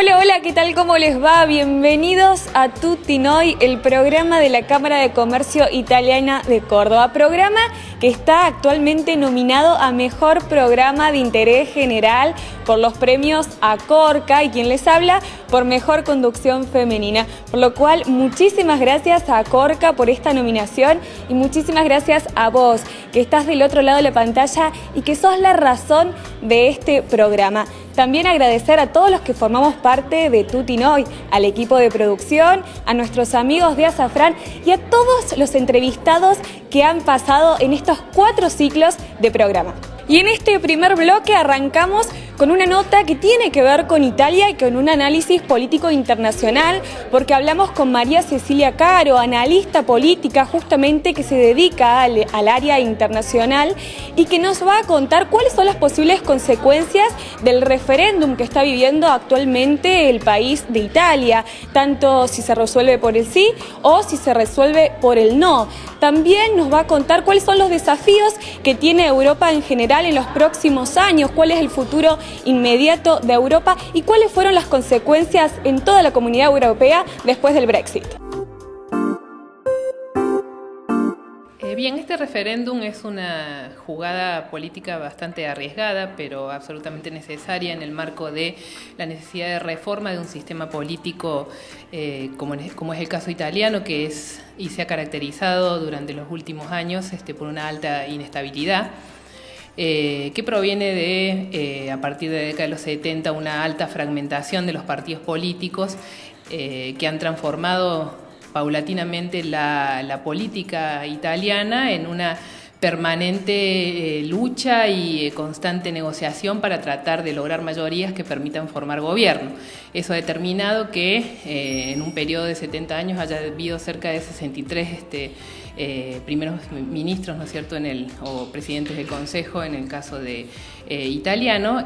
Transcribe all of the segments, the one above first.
Hola, hola, ¿qué tal? ¿Cómo les va? Bienvenidos a Tutti Noi, el programa de la Cámara de Comercio Italiana de Córdoba. Programa que está actualmente nominado a Mejor Programa de Interés General por los premios Acorca y quien les habla por Mejor Conducción Femenina. Por lo cual, muchísimas gracias a Acorca por esta nominación y muchísimas gracias a vos, que estás del otro lado de la pantalla y que sos la razón de este programa. También agradecer a todos los que formamos parte de Tutti Noi, al equipo de producción, a nuestros amigos de Azafrán y a todos los entrevistados que han pasado en estos 4 ciclos de programa. Y en este primer bloque arrancamos con una nota que tiene que ver con Italia y con un análisis político internacional, porque hablamos con María Cecilia Caro, analista política justamente que se dedica al área internacional y que nos va a contar cuáles son las posibles consecuencias del referéndum que está viviendo actualmente el país de Italia, tanto si se resuelve por el sí o si se resuelve por el no. También nos va a contar cuáles son los desafíos que tiene Europa en general en los próximos años, cuál es el futuro inmediato de Europa y cuáles fueron las consecuencias en toda la comunidad europea después del Brexit. Bien, este referéndum es una jugada política bastante arriesgada, pero absolutamente necesaria en el marco de la necesidad de reforma de un sistema político como es el caso italiano, que es y se ha caracterizado durante los últimos años por una alta inestabilidad. Que proviene de, a partir de la década de los 70, una alta fragmentación de los partidos políticos que han transformado paulatinamente la política italiana en una permanente lucha y constante negociación para tratar de lograr mayorías que permitan formar gobierno. Eso ha determinado que en un periodo de 70 años haya habido cerca de 63 primeros ministros, ¿no es cierto?, o presidentes del Consejo, en el caso de italiano,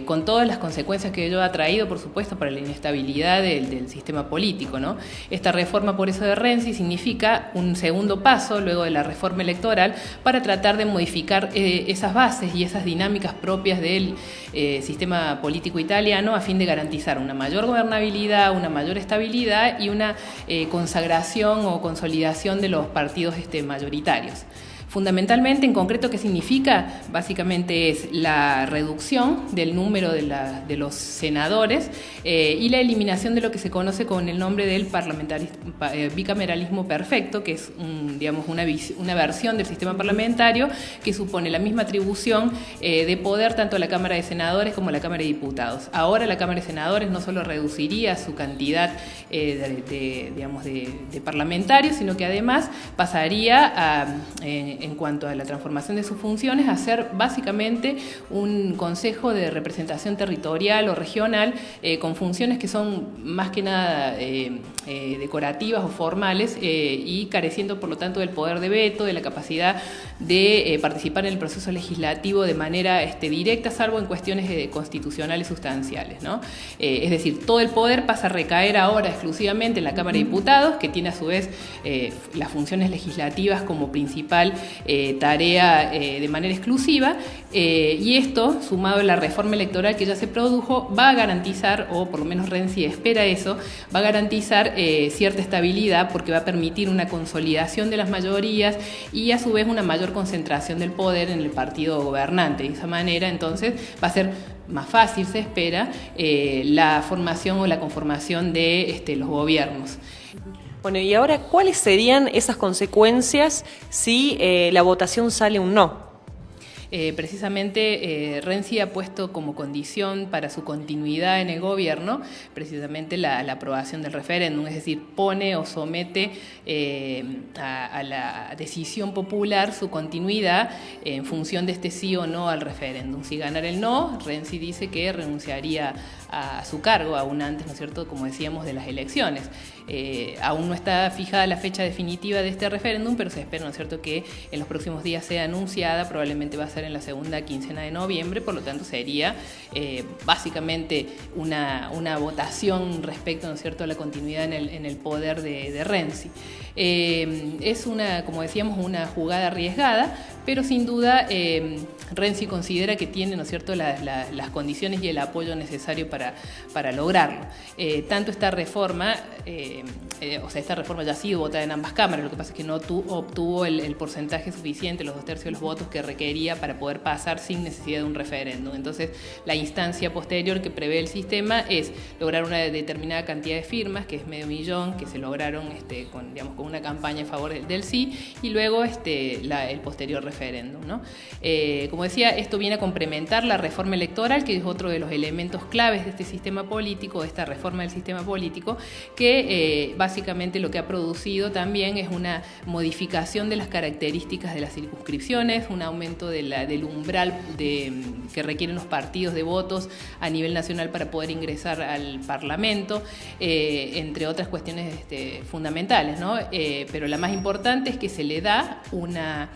con todas las consecuencias que ello ha traído, por supuesto, para la inestabilidad del sistema político, ¿no? Esta reforma, por eso, de Renzi significa un segundo paso, luego de la reforma electoral, para tratar de modificar esas bases y esas dinámicas propias del sistema político italiano a fin de garantizar una mayor gobernabilidad, una mayor estabilidad y una consagración o consolidación de los partidos mayoritarios. Fundamentalmente, en concreto, ¿qué significa? Básicamente es la reducción del número de los senadores y la eliminación de lo que se conoce con el nombre del bicameralismo perfecto, que es una versión del sistema parlamentario que supone la misma atribución de poder tanto a la Cámara de Senadores como a la Cámara de Diputados. Ahora la Cámara de Senadores no solo reduciría su cantidad de parlamentarios, sino que además pasaría en cuanto a la transformación de sus funciones, a ser básicamente un consejo de representación territorial o regional con funciones que son más que nada decorativas o formales y careciendo por lo tanto del poder de veto, de la capacidad de participar en el proceso legislativo de manera directa, salvo en cuestiones constitucionales sustanciales, ¿no? Es decir, todo el poder pasa a recaer ahora exclusivamente en la Cámara de Diputados, que tiene a su vez las funciones legislativas como principal tarea de manera exclusiva, y esto, sumado a la reforma electoral que ya se produjo, va a garantizar, o por lo menos Renzi espera eso, va a garantizar cierta estabilidad, porque va a permitir una consolidación de las mayorías y a su vez una mayor concentración del poder en el partido gobernante. De esa manera, entonces, va a ser más fácil, se espera, la formación o la conformación de los gobiernos. Bueno, y ahora, ¿cuáles serían esas consecuencias si la votación sale un no? Precisamente Renzi ha puesto como condición para su continuidad en el gobierno precisamente la aprobación del referéndum, es decir, pone o somete a la decisión popular su continuidad en función de sí o no al referéndum. Si ganara el no, Renzi dice que renunciaría a su cargo, aún antes, ¿no es cierto?, como decíamos, de las elecciones. Aún no está fijada la fecha definitiva de este referéndum, pero se espera, ¿no es cierto?, que en los próximos días sea anunciada, probablemente va a ser en la segunda quincena de noviembre, por lo tanto sería básicamente una votación respecto, ¿no es cierto?, a la continuidad en el poder de Renzi. Es como decíamos, una jugada arriesgada, pero sin duda Renzi considera que tiene, ¿no es cierto?, las condiciones y el apoyo necesario para lograrlo. Tanto esta reforma, esta reforma ya ha sido votada en ambas cámaras, lo que pasa es que no obtuvo el porcentaje suficiente, los 2/3 de los votos que requería para poder pasar sin necesidad de un referéndum. Entonces, la instancia posterior que prevé el sistema es lograr una determinada cantidad de firmas, que es 500.000, que se lograron con una campaña a favor del sí, y luego el posterior referéndum, ¿no? Como decía, esto viene a complementar la reforma electoral, que es otro de los elementos claves de este sistema político, de esta reforma del sistema político, que básicamente lo que ha producido también es una modificación de las características de las circunscripciones, un aumento del umbral que requieren los partidos de votos a nivel nacional para poder ingresar al Parlamento, entre otras cuestiones fundamentales, ¿no? Pero la más importante es que se le da una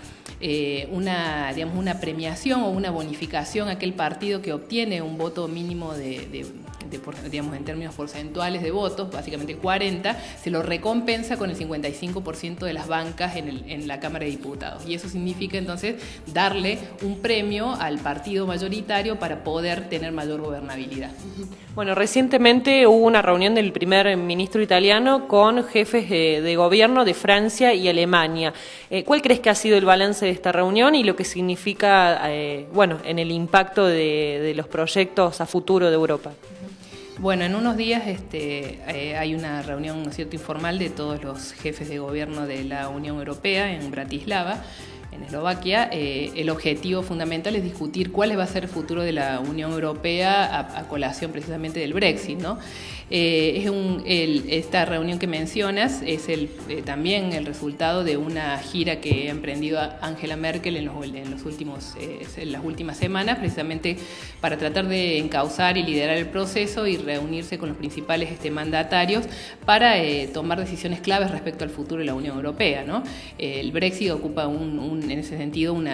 premiación o una bonificación a aquel partido que obtiene un voto mínimo en términos porcentuales de votos, básicamente 40, se lo recompensa con el 55% de las bancas en la Cámara de Diputados. Y eso significa entonces darle un premio al partido mayoritario para poder tener mayor gobernabilidad. Bueno, recientemente hubo una reunión del primer ministro italiano con jefes de gobierno de Francia y Alemania. ¿Cuál crees que ha sido el balance de esta reunión y lo que significa en el impacto de los proyectos a futuro de Europa? Bueno, en unos días hay una reunión, ¿no es cierto?, informal de todos los jefes de gobierno de la Unión Europea en Bratislava, en Eslovaquia. El objetivo fundamental es discutir cuál va a ser el futuro de la Unión Europea a colación precisamente del Brexit, ¿no? Esta reunión que mencionas es también el resultado de una gira que ha emprendido Angela Merkel en las últimas semanas, precisamente para tratar de encauzar y liderar el proceso y reunirse con los principales mandatarios para tomar decisiones claves respecto al futuro de la Unión Europea, ¿no? El Brexit ocupa en ese sentido un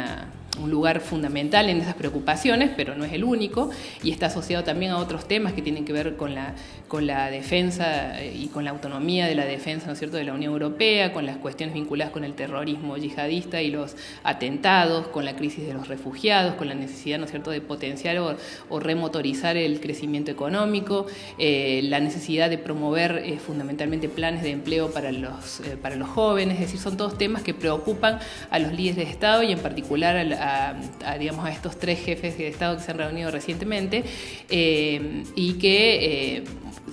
lugar fundamental en esas preocupaciones, pero no es el único, y está asociado también a otros temas que tienen que ver con la defensa y con la autonomía de la defensa, ¿no es cierto?, de la Unión Europea, con las cuestiones vinculadas con el terrorismo yihadista y los atentados, con la crisis de los refugiados, con la necesidad, ¿no es cierto?, de potenciar o remotorizar el crecimiento económico, la necesidad de promover fundamentalmente planes de empleo para los jóvenes. Es decir, son todos temas que preocupan a los líderes de Estado y en particular a estos 3 jefes de Estado que se han reunido recientemente, y que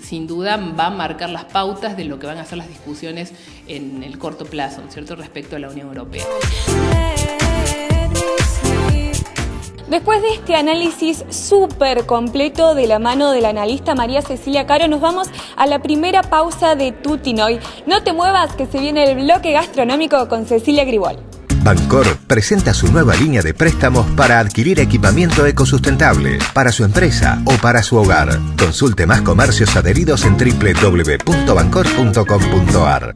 sin duda va a marcar las pautas de lo que van a ser las discusiones en el corto plazo, ¿no es cierto?, respecto a la Unión Europea. Después de este análisis súper completo de la mano de la analista María Cecilia Caro, nos vamos a la primera pausa de Tutinoy. No te muevas, que se viene el bloque gastronómico con Cecilia Gribol. Bancor presenta su nueva línea de préstamos para adquirir equipamiento ecosustentable para su empresa o para su hogar. Consulte más comercios adheridos en www.bancor.com.ar.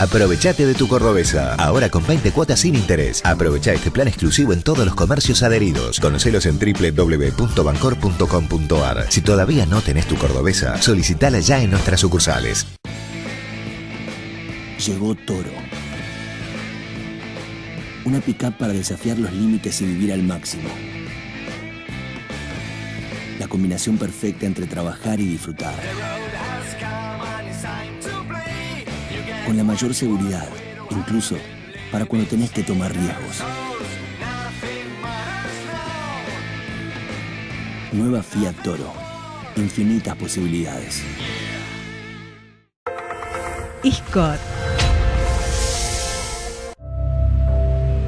Aprovechate de tu cordobesa. Ahora con 20 cuotas sin interés. Aprovecha este plan exclusivo en todos los comercios adheridos. Conocelos en www.bancor.com.ar. Si todavía no tenés tu cordobesa, solicitala ya en nuestras sucursales. Llegó Toro. Una pick-up para desafiar los límites y vivir al máximo. La combinación perfecta entre trabajar y disfrutar. Con la mayor seguridad, incluso para cuando tenés que tomar riesgos. Nueva Fiat Toro. Infinitas posibilidades. Iscot.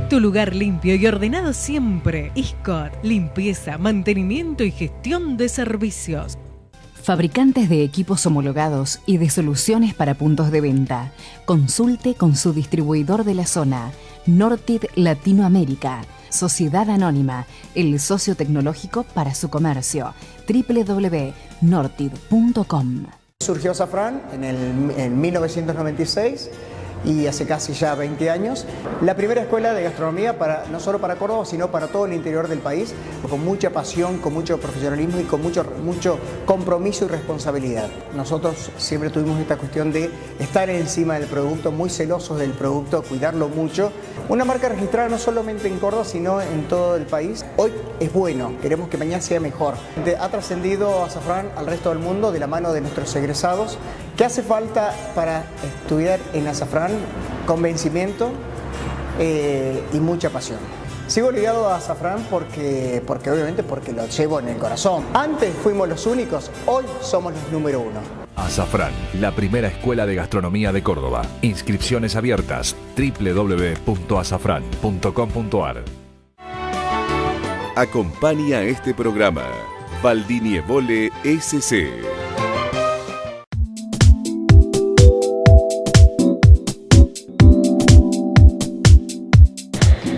Tu lugar limpio y ordenado siempre. Iscot. Limpieza, mantenimiento y gestión de servicios. Fabricantes de equipos homologados y de soluciones para puntos de venta. Consulte con su distribuidor de la zona. Nortid Latinoamérica. Sociedad Anónima, el socio tecnológico para su comercio. www.nortid.com. Surgió Azafrán en 1996 y hace casi ya 20 años. La primera escuela de gastronomía no solo para Córdoba, sino para todo el interior del país, con mucha pasión, con mucho profesionalismo y con mucho compromiso y responsabilidad. Nosotros siempre tuvimos esta cuestión de estar encima del producto, muy celosos del producto, cuidarlo mucho. Una marca registrada no solamente en Córdoba, sino en todo el país. Hoy es bueno, queremos que mañana sea mejor. Ha trascendido Azafrán al resto del mundo de la mano de nuestros egresados. ¿Qué hace falta para estudiar en Azafrán? Convencimiento y mucha pasión. Sigo ligado a Azafrán porque obviamente porque lo llevo en el corazón. Antes fuimos los únicos, hoy somos los número 1. Azafrán, la primera escuela de gastronomía de Córdoba. Inscripciones abiertas. www.azafran.com.ar. Acompaña este programa Valdinievole SC.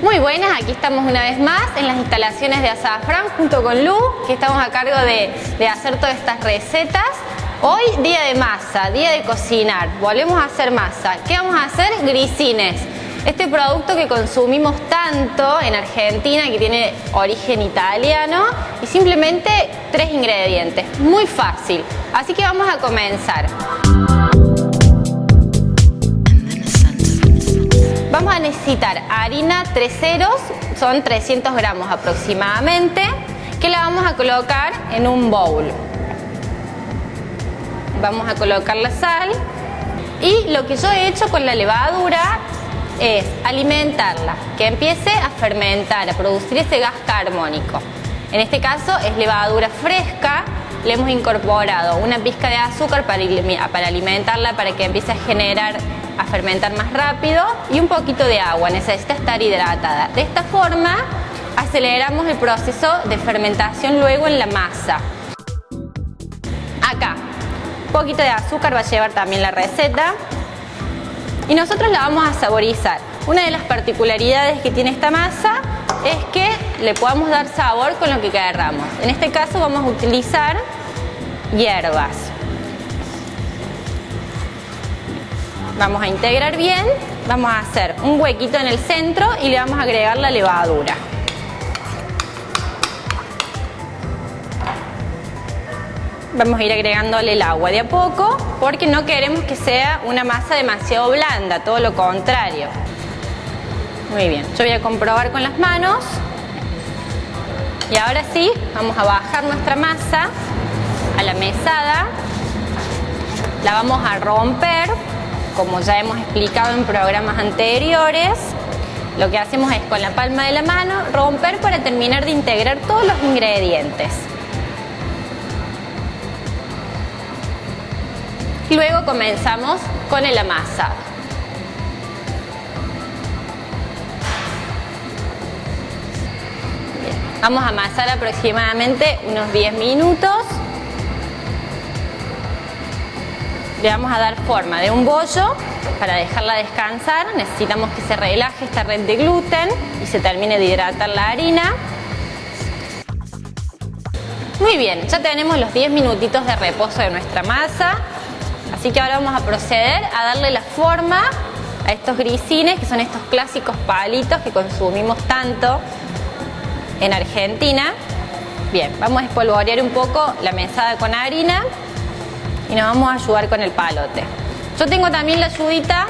Muy buenas, aquí estamos una vez más en las instalaciones de Azafrán junto con Lu, que estamos a cargo de hacer todas estas recetas. Hoy día de masa, día de cocinar, volvemos a hacer masa. ¿Qué vamos a hacer? Grisines. Este producto que consumimos tanto en Argentina, que tiene origen italiano, y simplemente 3 ingredientes, muy fácil. Así que vamos a comenzar. Vamos a necesitar harina 3 ceros, son 300 gramos aproximadamente, que la vamos a colocar en un bowl. Vamos a colocar la sal y lo que yo he hecho con la levadura es alimentarla, que empiece a fermentar, a producir ese gas carbónico. En este caso es levadura fresca, le hemos incorporado una pizca de azúcar para alimentarla, para que empiece a fermentar más rápido, y un poquito de agua, necesita estar hidratada. De esta forma aceleramos el proceso de fermentación luego en la masa. Acá, un poquito de azúcar va a llevar también la receta. Y nosotros la vamos a saborizar. Una de las particularidades que tiene esta masa es que le podamos dar sabor con lo que queramos. En este caso vamos a utilizar hierbas. Vamos a integrar bien, vamos a hacer un huequito en el centro y le vamos a agregar la levadura. Vamos a ir agregándole el agua de a poco, porque no queremos que sea una masa demasiado blanda, todo lo contrario. Muy bien, yo voy a comprobar con las manos. Y ahora sí, vamos a bajar nuestra masa a la mesada. La vamos a romper, como ya hemos explicado en programas anteriores. Lo que hacemos es con la palma de la mano romper para terminar de integrar todos los ingredientes. Y luego comenzamos con el amasado. Bien. Vamos a amasar aproximadamente unos 10 minutos. Le vamos a dar forma de un bollo para dejarla descansar. Necesitamos que se relaje esta red de gluten y se termine de hidratar la harina. Muy bien, ya tenemos los 10 minutitos de reposo de nuestra masa. Así que ahora vamos a proceder a darle la forma a estos grisines, que son estos clásicos palitos que consumimos tanto en Argentina. Bien, vamos a espolvorear un poco la mesada con harina y nos vamos a ayudar con el palote. Yo tengo también la ayudita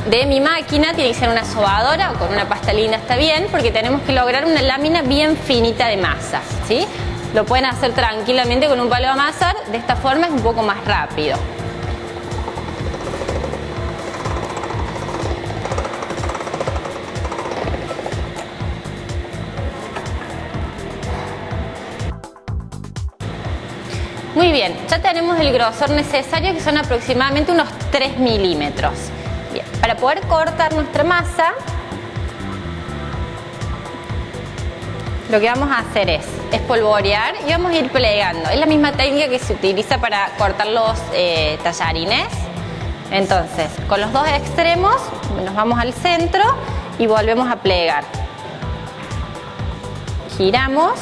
de mi máquina, tiene que ser una sobadora o con una pasta linda está bien, porque tenemos que lograr una lámina bien finita de masa, ¿sí? Lo pueden hacer tranquilamente con un palo de amasar, de esta forma es un poco más rápido. Muy bien, ya tenemos el grosor necesario, que son aproximadamente unos 3 milímetros. Bien, para poder cortar nuestra masa, lo que vamos a hacer es espolvorear y vamos a ir plegando. Es la misma técnica que se utiliza para cortar los tallarines. Entonces, con los dos extremos nos vamos al centro y volvemos a plegar. Giramos.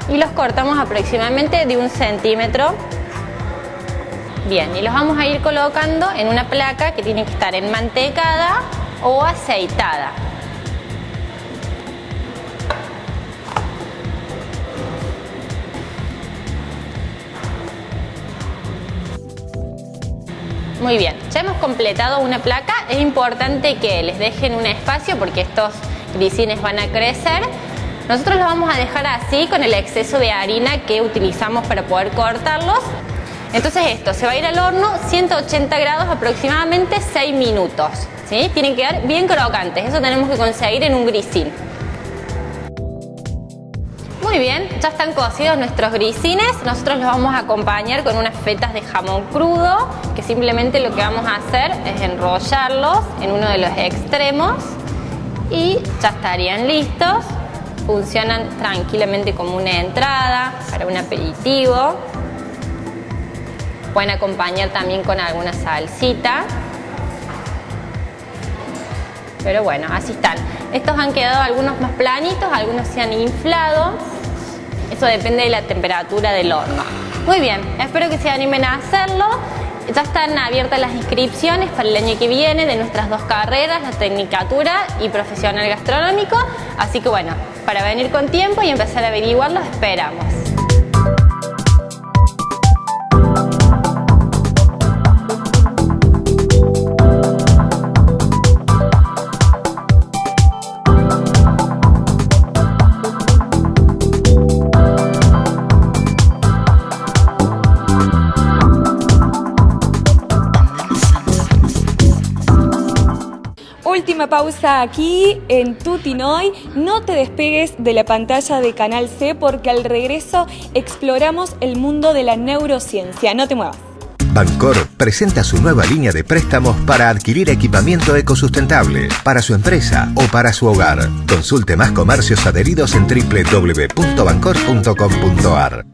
Y los cortamos aproximadamente de 1 centímetro. Bien, y los vamos a ir colocando en una placa que tiene que estar enmantecada o aceitada. Muy bien, ya hemos completado una placa. Es importante que les dejen un espacio porque estos grisines van a crecer. Nosotros los vamos a dejar así con el exceso de harina que utilizamos para poder cortarlos. Entonces esto se va a ir al horno 180 grados aproximadamente 6 minutos, ¿sí? Tienen que quedar bien crocantes, eso tenemos que conseguir en un grisín. Muy bien, ya están cocidos nuestros grisines. Nosotros los vamos a acompañar con unas fetas de jamón crudo, que simplemente lo que vamos a hacer es enrollarlos en uno de los extremos y ya estarían listos. Funcionan tranquilamente como una entrada para un aperitivo. Pueden acompañar también con alguna salsita. Pero bueno, así están. Estos han quedado algunos más planitos, algunos se han inflado. Eso depende de la temperatura del horno. Muy bien, espero que se animen a hacerlo. Ya están abiertas las inscripciones para el año que viene de nuestras 2 carreras, la Tecnicatura y Profesional Gastronómico. Así que bueno, para venir con tiempo y empezar a averiguar, los esperamos. Última pausa aquí en Tutinoy. No te despegues de la pantalla de Canal C porque al regreso exploramos el mundo de la neurociencia. No te muevas. Bancor presenta su nueva línea de préstamos para adquirir equipamiento ecosustentable para su empresa o para su hogar. Consulte más comercios adheridos en www.bancor.com.ar.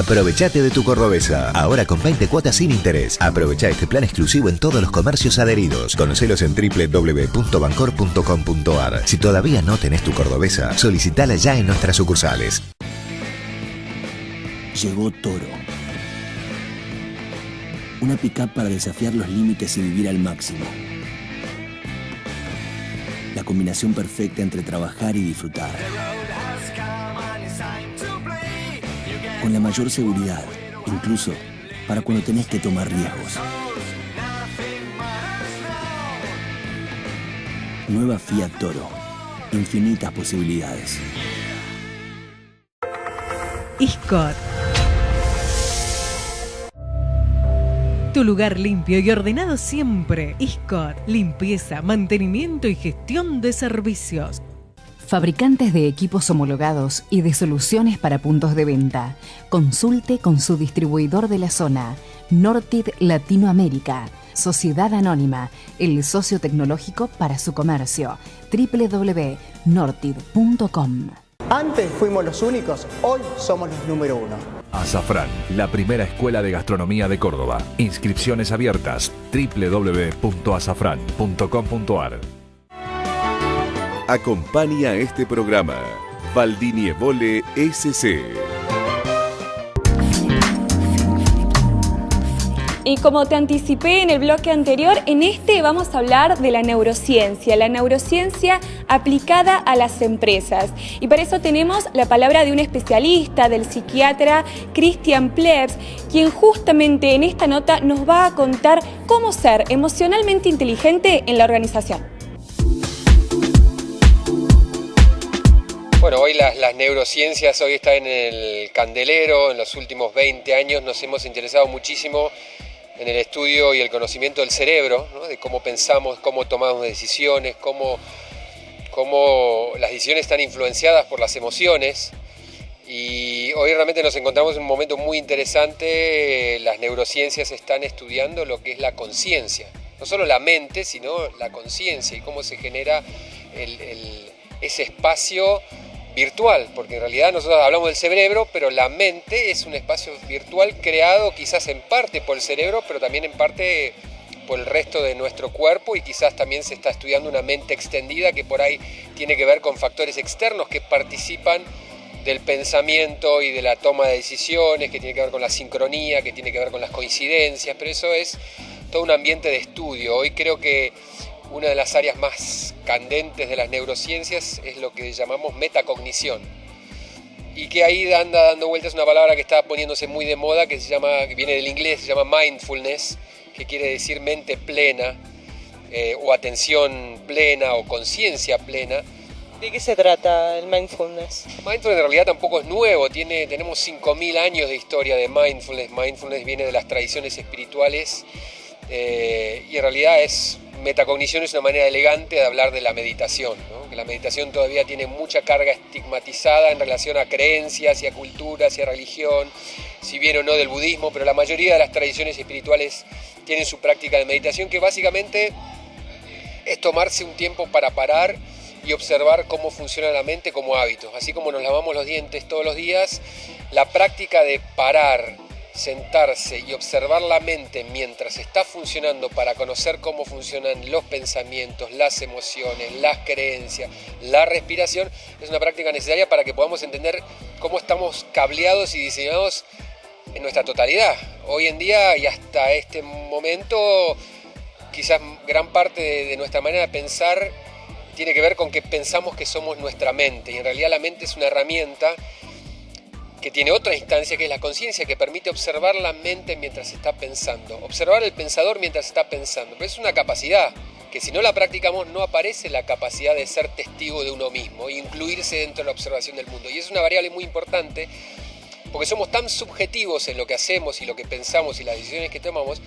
Aprovechate de tu cordobesa. Ahora con 20 cuotas sin interés. Aprovecha este plan exclusivo en todos los comercios adheridos. Conocelos en www.bancor.com.ar. Si todavía no tenés tu cordobesa, solicitala ya en nuestras sucursales. Llegó Toro. Una pick-up para desafiar los límites y vivir al máximo. La combinación perfecta entre trabajar y disfrutar. Con la mayor seguridad, incluso para cuando tenés que tomar riesgos. Nueva Fiat Toro. Infinitas posibilidades. Iscot. Tu lugar limpio y ordenado siempre. Iscot. Limpieza, mantenimiento y gestión de servicios. Fabricantes de equipos homologados y de soluciones para puntos de venta. Consulte con su distribuidor de la zona. Nortid Latinoamérica. Sociedad Anónima. El socio tecnológico para su comercio. www.nortid.com. Antes fuimos los únicos, hoy somos los número 1. Azafrán, la primera escuela de gastronomía de Córdoba. Inscripciones abiertas. www.azafran.com.ar. Acompaña este programa Valdinievole SC. Y como te anticipé en el bloque anterior, en este vamos a hablar de la neurociencia aplicada a las empresas. Y para eso tenemos la palabra de un especialista, del psiquiatra Christian Plebs, quien justamente en esta nota nos va a contar cómo ser emocionalmente inteligente en la organización. Bueno, hoy las neurociencias hoy están en el candelero. En los últimos 20 años nos hemos interesado muchísimo en el estudio y el conocimiento del cerebro, ¿no? De cómo pensamos, cómo tomamos decisiones, cómo las decisiones están influenciadas por las emociones. Y hoy realmente nos encontramos en un momento muy interesante. Las neurociencias están estudiando lo que es la conciencia. No solo la mente, sino la conciencia y cómo se genera ese espacio virtual, porque en realidad nosotros hablamos del cerebro, pero la mente es un espacio virtual creado quizás en parte por el cerebro, pero también en parte por el resto de nuestro cuerpo, y quizás también se está estudiando una mente extendida que por ahí tiene que ver con factores externos que participan del pensamiento y de la toma de decisiones, que tiene que ver con la sincronía, que tiene que ver con las coincidencias, pero eso es todo un ambiente de estudio. Hoy creo que una de las áreas más candentes de las neurociencias es lo que llamamos metacognición, y que ahí anda dando vueltas una palabra que está poniéndose muy de moda, que viene del inglés, se llama mindfulness, que quiere decir mente plena, o atención plena, o conciencia plena. ¿De qué se trata el mindfulness? Mindfulness en realidad tampoco es nuevo, tenemos 5.000 años de historia de mindfulness. Mindfulness viene de las tradiciones espirituales, y en realidad metacognición es una manera elegante de hablar de la meditación, ¿no? Que la meditación todavía tiene mucha carga estigmatizada en relación a creencias y a culturas y a religión, si bien o no del budismo, pero la mayoría de las tradiciones espirituales tienen su práctica de meditación, que básicamente es tomarse un tiempo para parar y observar cómo funciona la mente como hábitos. Así como nos lavamos los dientes todos los días, la práctica de parar, sentarse y observar la mente mientras está funcionando para conocer cómo funcionan los pensamientos, las emociones, las creencias, la respiración, es una práctica necesaria para que podamos entender cómo estamos cableados y diseñados en nuestra totalidad. Hoy en día y hasta este momento, quizás gran parte de nuestra manera de pensar tiene que ver con que pensamos que somos nuestra mente, y en realidad la mente es una herramienta que tiene otra instancia, que es la conciencia, que permite observar la mente mientras está pensando, observar el pensador mientras está pensando. Pero es una capacidad que si no la practicamos no aparece la capacidad de ser testigo de uno mismo e incluirse dentro de la observación del mundo. Y es una variable muy importante porque somos tan subjetivos en lo que hacemos y lo que pensamos y las decisiones que tomamos,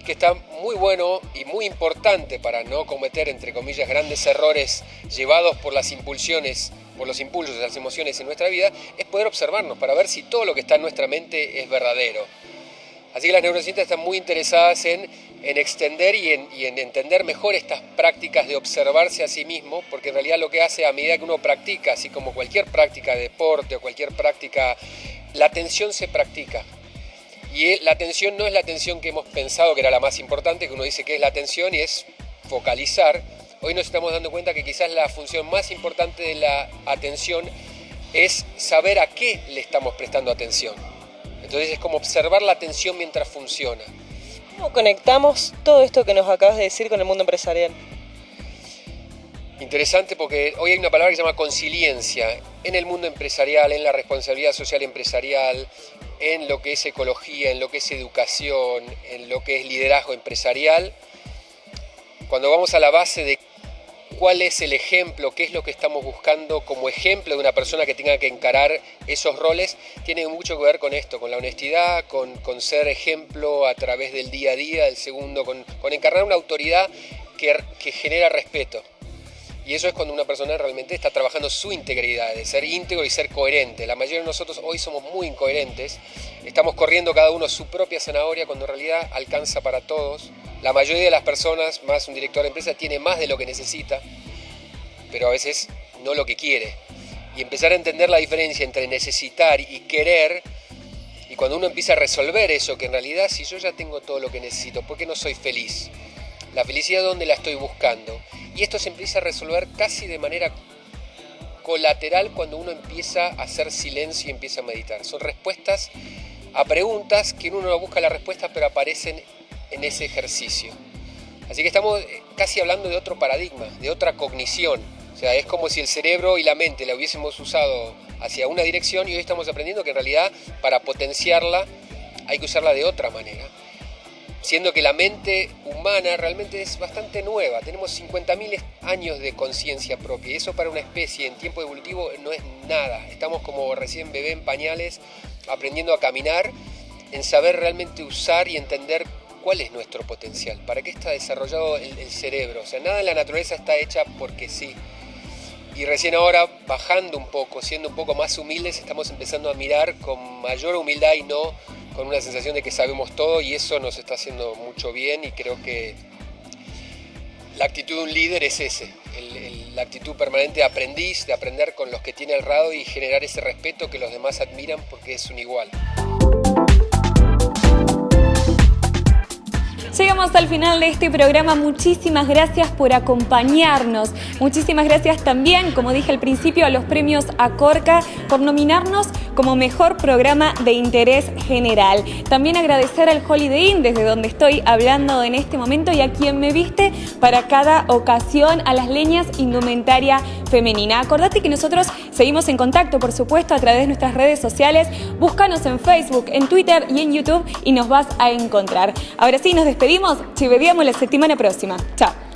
que está muy bueno y muy importante para no cometer, entre comillas, grandes errores llevados por los impulsos de las emociones en nuestra vida, es poder observarnos para ver si todo lo que está en nuestra mente es verdadero. Así que las neurociencias están muy interesadas en extender y en entender mejor estas prácticas de observarse a sí mismo, porque en realidad lo que hace a medida que uno practica, así como cualquier práctica de deporte o cualquier práctica la atención se practica. Y la atención no es la atención que hemos pensado que era la más importante, que uno dice que es la atención y es focalizar. Hoy nos estamos dando cuenta que quizás la función más importante de la atención es saber a qué le estamos prestando atención. Entonces es como observar la atención mientras funciona. ¿Cómo conectamos todo esto que nos acabas de decir con el mundo empresarial? Interesante porque hoy hay una palabra que se llama consiliencia en el mundo empresarial, en la responsabilidad social empresarial, en lo que es ecología, en lo que es educación, en lo que es liderazgo empresarial. Cuando vamos a la base de cuál es el ejemplo, qué es lo que estamos buscando como ejemplo de una persona que tenga que encarar esos roles, tiene mucho que ver con esto, con la honestidad, con ser ejemplo a través del día a día, del segundo, con encarnar una autoridad que genera respeto. Y eso es cuando una persona realmente está trabajando su integridad, de ser íntegro y ser coherente. La mayoría de nosotros hoy somos muy incoherentes, estamos corriendo cada uno su propia zanahoria cuando en realidad alcanza para todos. La mayoría de las personas, más un director de empresa, tiene más de lo que necesita, pero a veces no lo que quiere. Y empezar a entender la diferencia entre necesitar y querer, y cuando uno empieza a resolver eso, que en realidad si yo ya tengo todo lo que necesito, ¿por qué no soy feliz? La felicidad, ¿dónde la estoy buscando? Y esto se empieza a resolver casi de manera colateral cuando uno empieza a hacer silencio y empieza a meditar. Son respuestas a preguntas que uno no busca la respuesta, pero aparecen en ese ejercicio. Así que estamos casi hablando de otro paradigma, de otra cognición. O sea, es como si el cerebro y la mente la hubiésemos usado hacia una dirección y hoy estamos aprendiendo que en realidad para potenciarla hay que usarla de otra manera. Siendo que la mente humana realmente es bastante nueva, tenemos 50.000 años de conciencia propia y eso para una especie en tiempo evolutivo no es nada. Estamos como recién bebé en pañales, aprendiendo a caminar, en saber realmente usar y entender cuál es nuestro potencial, para qué está desarrollado el cerebro. O sea, nada en la naturaleza está hecha porque sí. Y recién ahora, bajando un poco, siendo un poco más humildes, estamos empezando a mirar con mayor humildad y no con una sensación de que sabemos todo, y eso nos está haciendo mucho bien, y creo que la actitud de un líder es la actitud permanente de aprendiz, de aprender con los que tiene al lado y generar ese respeto que los demás admiran porque es un igual. Llegamos al final de este programa. Muchísimas gracias por acompañarnos. Muchísimas gracias también, como dije al principio, a los premios Acorca por nominarnos como mejor programa de interés general. También agradecer al Holiday Inn, desde donde estoy hablando en este momento, y a quien me viste para cada ocasión, a las Leñas Indumentaria Femenina. Acordate que nosotros seguimos en contacto, por supuesto, a través de nuestras redes sociales. Búscanos en Facebook, en Twitter y en YouTube y nos vas a encontrar. Ahora sí, nos despedimos. Ci vediamo la settimana prossima. Ciao.